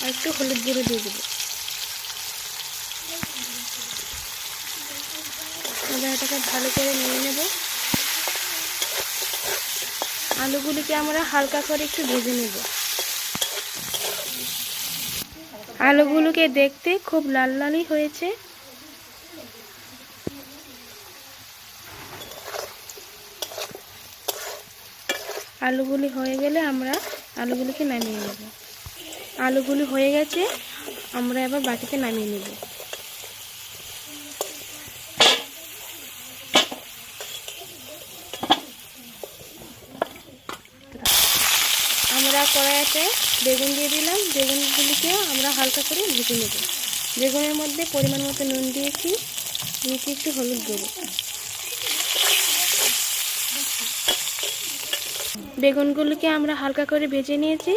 আর একটু হলুদ গুঁড়ো দিয়ে দেবো। এবার এটাকে ভালো করে নিয়ে নেব। আলুগুলিকে আমরা হালকা করে একটু ভেজে নেব। আলুগুলোকে দেখতে খুব লাল লালই হয়েছে। আলুগুলি হয়ে গেলে আমরা আলুগুলিকে নামিয়ে নেব। আলুগুলি হয়ে গেছে, আমরা এবার বাটিতে নামিয়ে নেব। আমরা কড়াইতে বেগুন দিয়ে দিলাম। বেগুনগুলিকেও আমরা হালকা করে ভেজে নেব। বেগুনের মধ্যে পরিমাণ মতো নুন দিয়েছি, একটু হলুদ গুঁড়ো। বেগুনগুলিকে আমরা হালকা করে ভেজে নিয়েছি।